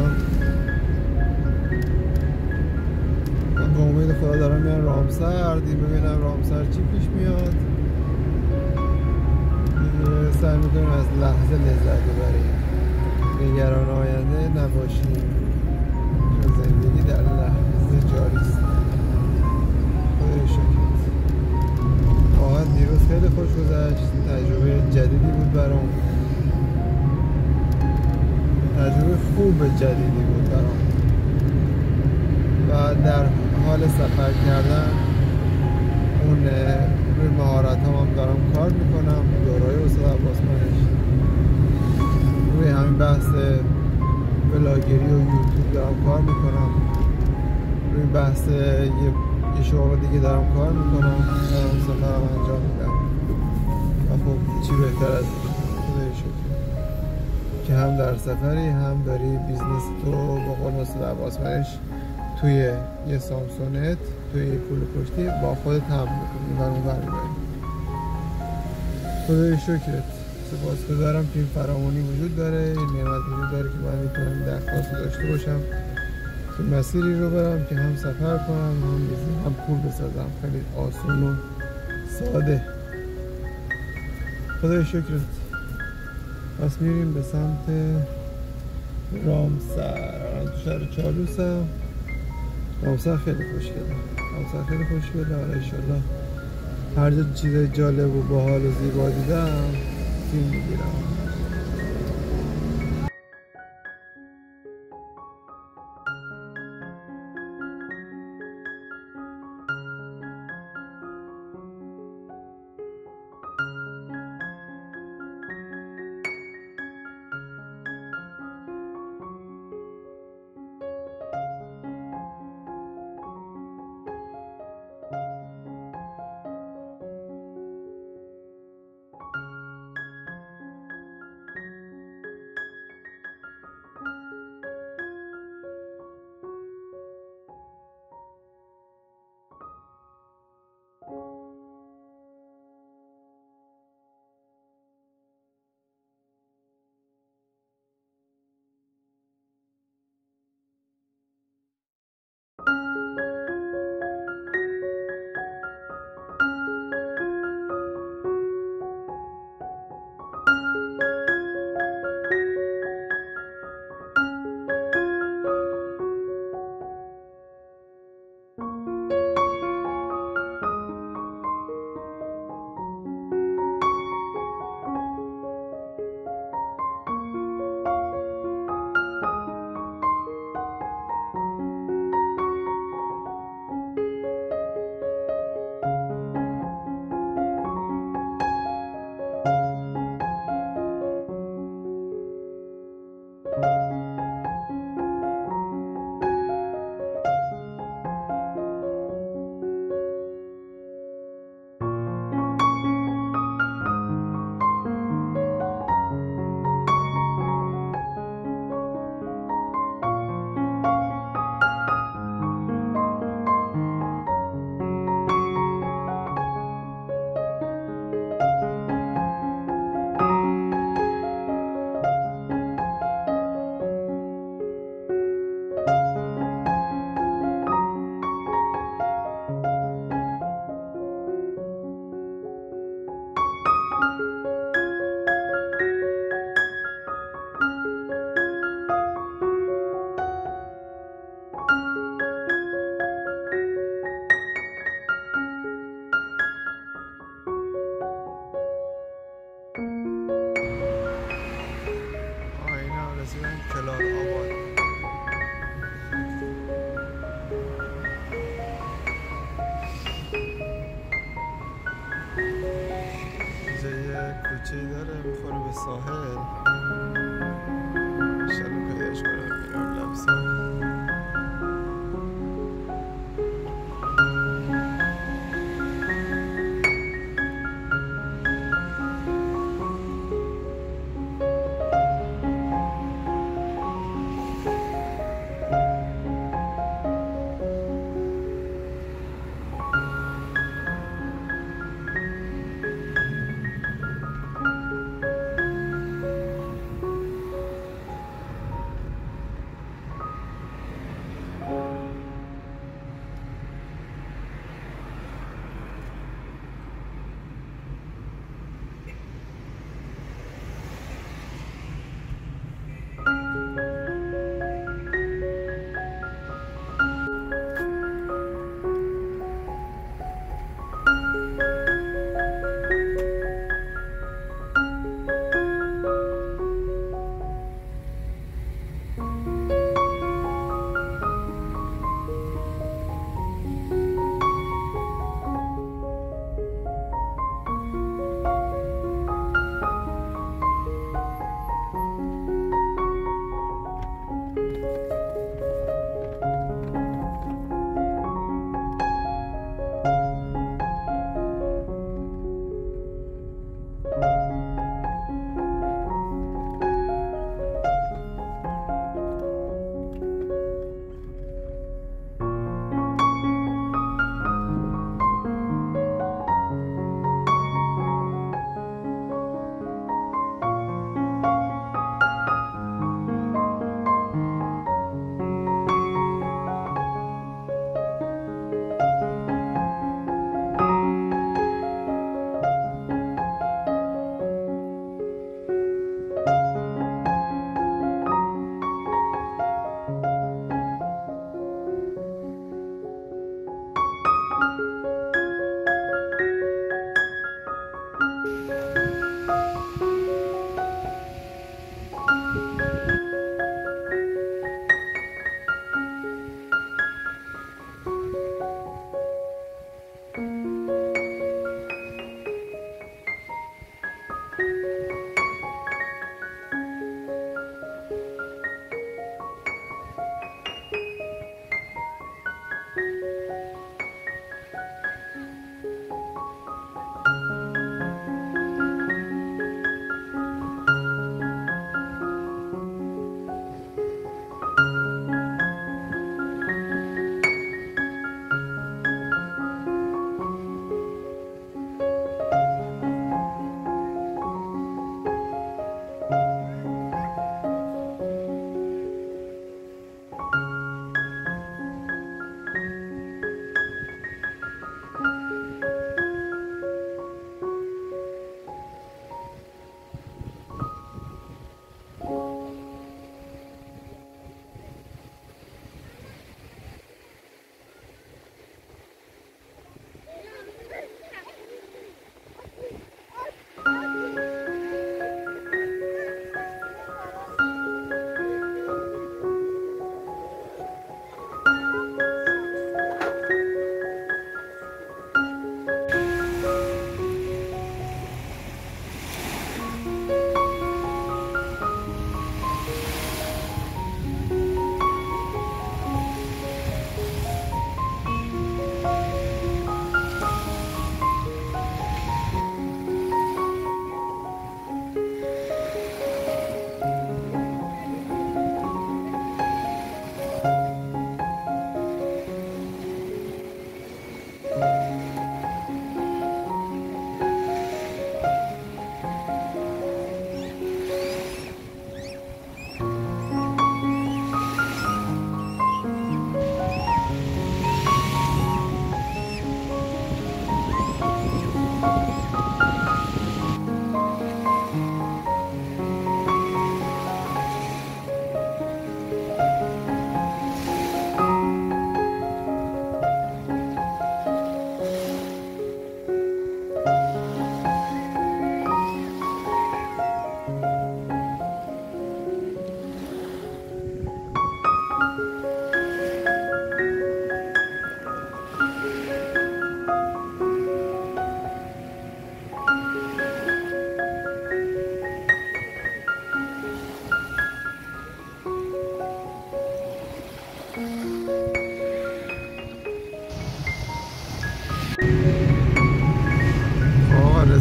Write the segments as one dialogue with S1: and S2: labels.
S1: میکنم. من به امید خدا دارم میرم رامسر، ببینم رامسر چی پیش میاد. سعی میکنیم از لحظه لذت ببریم، نگران آینده نباشیم، چون زندگی در لحظه جاری است. خدای شکر. واقعا دیروز خیلی خوش گذشت، تجربه جدیدی بود برام، تجربه خوب جدیدی بود برام و در حال سفر کردن اون روی مهارت هم دارم کار میکنم. دورای استاد عباس منش روی همین بحث بلاگری و یوتیوب دارم کار میکنم، روی بحث یه شغل دیگه دارم کار میکنم، دارم سفرم انجام میدم و خب چی بهتر از این. خدای شکر که هم در سفری هم داری بیزنس تو با قول استاد عباس منش توی یه سامسونت، توی یه پول پشتی با خودت هم میکنی و اون برمیبری. خدای شکرت. سپاسگزارم که این فراوانی وجود داره، این نعمت وجود داره که من میتونم درخواست داشته باشم که مسیری رو برم که هم سفر کنم هم بیزنس هم پول بسازم. خیلی آسون و ساده. خدای شکرت. پس میریم به سمت رامسر. تو شهر چالوسم. رامسر خیلی خوشگله، رامسر خیلی خوشگله. حالا انشالله هر جا چیز جالب و باحال و زیبا دیدم فیلم میگیرم. کوچه‌ای داره میخوره به ساحل. انشالله پیداش کنم میرم لب ساحل.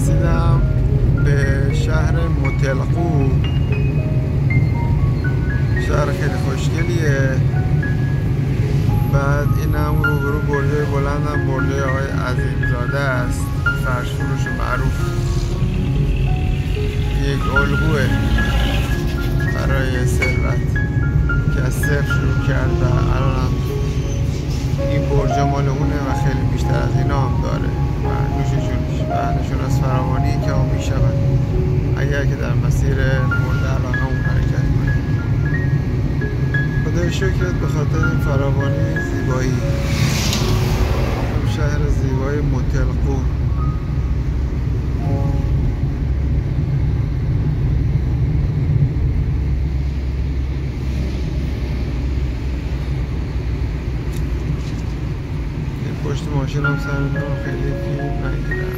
S1: رسیدم به شهر متلقو. شهر خیلی خوشگلیه. بعد این هم روبرو برجای بلندم برجای آقای عظیمزاده است، فرش فروش معروف. یک الگوه برای ثروت که از صفر شروع کرد و الان هم این برجا مال اونه و خیلی بیشتر از اینا هم داره و نوش جونش و نشوناس فراوانی که هم میشود اگر که در مسیر مورد علاقه اون حرکت کنه. خدای شکرت به خاطر این فراوانی زیبایی. شهر زیبای متلقو. پشت ماشین هم سر خیلی فیلم نگیرم.